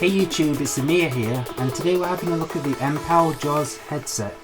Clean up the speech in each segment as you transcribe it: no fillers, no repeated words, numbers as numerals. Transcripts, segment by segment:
Hey YouTube, it's Amir here, and today we're having a look at the Mpow Jaws headset.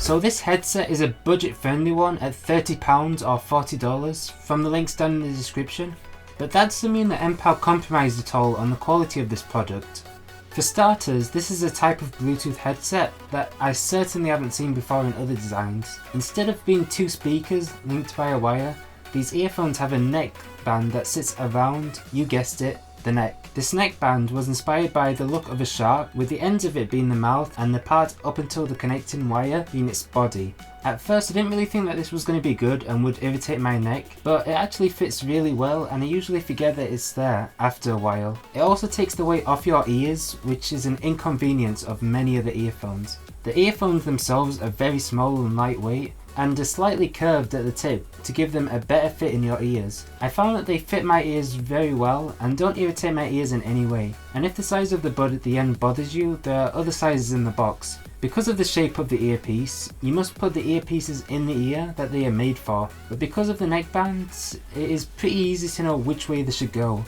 So this headset is a budget-friendly one at £30 or $40 from the links down in the description, but that doesn't mean that Mpow compromised at all on the quality of this product. For starters, this is a type of Bluetooth headset that I certainly haven't seen before in other designs. Instead of being two speakers linked via wire, these earphones have a neckband that sits around, you guessed it, the neck. This neckband was inspired by the look of a shark, with the ends of it being the mouth and the part up until the connecting wire being its body. At first I didn't really think that this was going to be good and would irritate my neck, but it actually fits really well and I usually forget that it's there after a while. It also takes the weight off your ears, which is an inconvenience of many other earphones. The earphones themselves are very small and lightweight, and are slightly curved at the tip to give them a better fit in your ears. I found that they fit my ears very well and don't irritate my ears in any way. And if the size of the bud at the end bothers you, there are other sizes in the box. Because of the shape of the earpiece, you must put the earpieces in the ear that they are made for, but because of the neckbands, it is pretty easy to know which way they should go.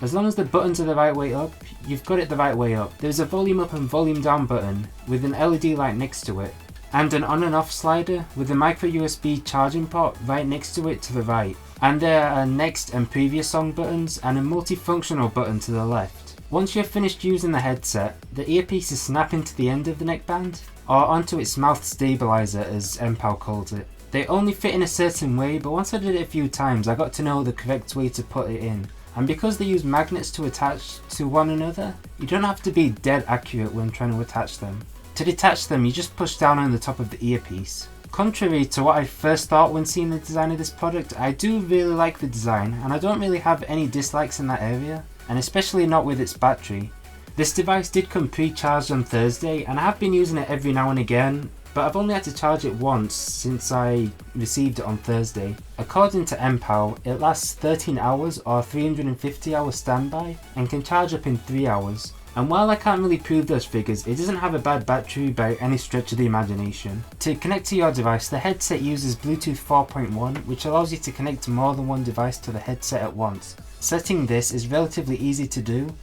As long as the buttons are the right way up, you've got it the right way up. There's a volume up and volume down button with an LED light next to it, and an on and off slider with a micro USB charging port right next to it to the right. And there are next and previous song buttons and a multifunctional button to the left. Once you're finished using the headset, the earpieces snap into the end of the neckband, or onto its mouth stabilizer as Mpow calls it. They only fit in a certain way, but once I did it a few times I got to know the correct way to put it in. And because they use magnets to attach to one another, you don't have to be dead accurate when trying to attach them. To detach them, you just push down on the top of the earpiece. Contrary to what I first thought when seeing the design of this product, I do really like the design and I don't really have any dislikes in that area, and especially not with its battery. This device did come pre-charged on Thursday and I have been using it every now and again, but I've only had to charge it once since I received it on Thursday. According to Mpow, it lasts 13 hours or 350 hours standby and can charge up in 3 hours. And while I can't really prove those figures, it doesn't have a bad battery by any stretch of the imagination. To connect to your device, the headset uses Bluetooth 4.1, which allows you to connect to more than one device to the headset at once. Setting this is relatively easy to do.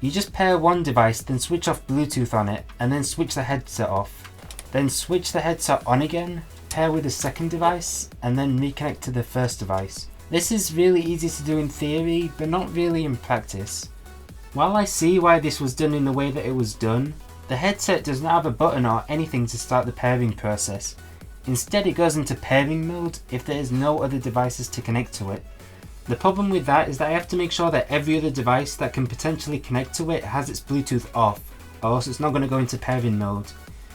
You just pair one device, then switch off Bluetooth on it, and then switch the headset off. Then switch the headset on again, pair with a second device, and then reconnect to the first device. This is really easy to do in theory, but not really in practice. While I see why this was done in the way that it was done, the headset does not have a button or anything to start the pairing process. Instead it goes into pairing mode if there is no other devices to connect to it. The problem with that is that I have to make sure that every other device that can potentially connect to it has its Bluetooth off, or else it's not going to go into pairing mode.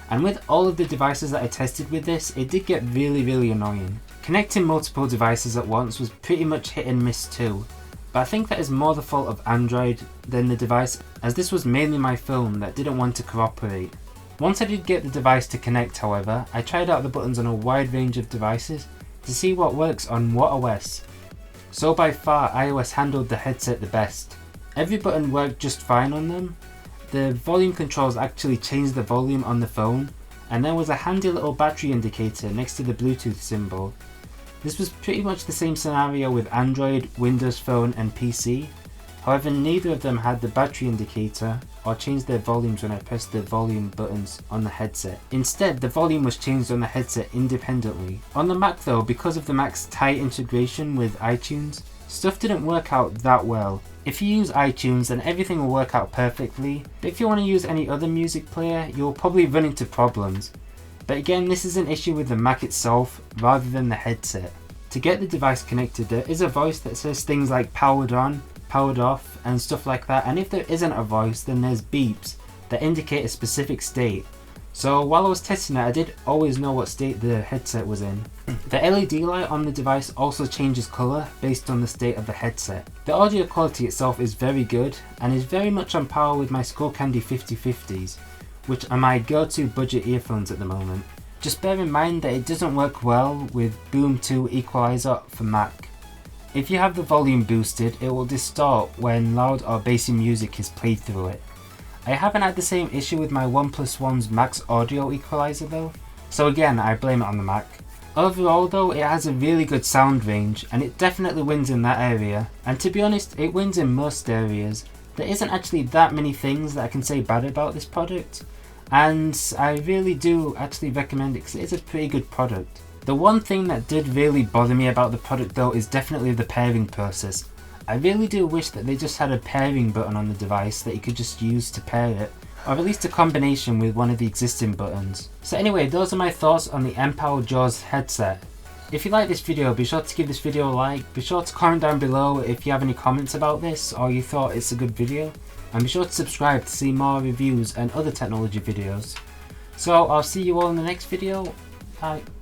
And with all of the devices that I tested with this, it did get really annoying. Connecting multiple devices at once was pretty much hit and miss too. But I think that is more the fault of Android than the device, as this was mainly my phone that didn't want to cooperate. Once I did get the device to connect, however, I tried out the buttons on a wide range of devices to see what works on what OS. So by far iOS handled the headset the best. Every button worked just fine on them. The volume controls actually changed the volume on the phone, and there was a handy little battery indicator next to the Bluetooth symbol. This was pretty much the same scenario with Android, Windows Phone and PC, however neither of them had the battery indicator or changed their volumes when I pressed the volume buttons on the headset. Instead, the volume was changed on the headset independently. On the Mac though, because of the Mac's tight integration with iTunes, stuff didn't work out that well. If you use iTunes then everything will work out perfectly, but if you want to use any other music player you'll probably run into problems. But again, this is an issue with the Mac itself rather than the headset. To get the device connected, there is a voice that says things like powered on, powered off and stuff like that, and if there isn't a voice then there's beeps that indicate a specific state. So while I was testing it I did always know what state the headset was in. The LED light on the device also changes colour based on the state of the headset. The audio quality itself is very good and is very much on par with my Skullcandy 5050s, which are my go-to budget earphones at the moment. Just bear in mind that it doesn't work well with Boom 2 equalizer for Mac. If you have the volume boosted, it will distort when loud or bassy music is played through it. I haven't had the same issue with my OnePlus One's Max audio equalizer though, so again I blame it on the Mac. Overall though, it has a really good sound range and it definitely wins in that area, and to be honest, it wins in most areas. There isn't actually that many things that I can say bad about this product, and I really do actually recommend it because it is a pretty good product. The one thing that did really bother me about the product though is definitely the pairing process. I really do wish that they just had a pairing button on the device that you could just use to pair it, or at least a combination with one of the existing buttons. So anyway, those are my thoughts on the Mpow Jaws headset. If you like this video, be sure to give this video a like, be sure to comment down below if you have any comments about this or you thought it's a good video, and be sure to subscribe to see more reviews and other technology videos. So I'll see you all in the next video. Bye.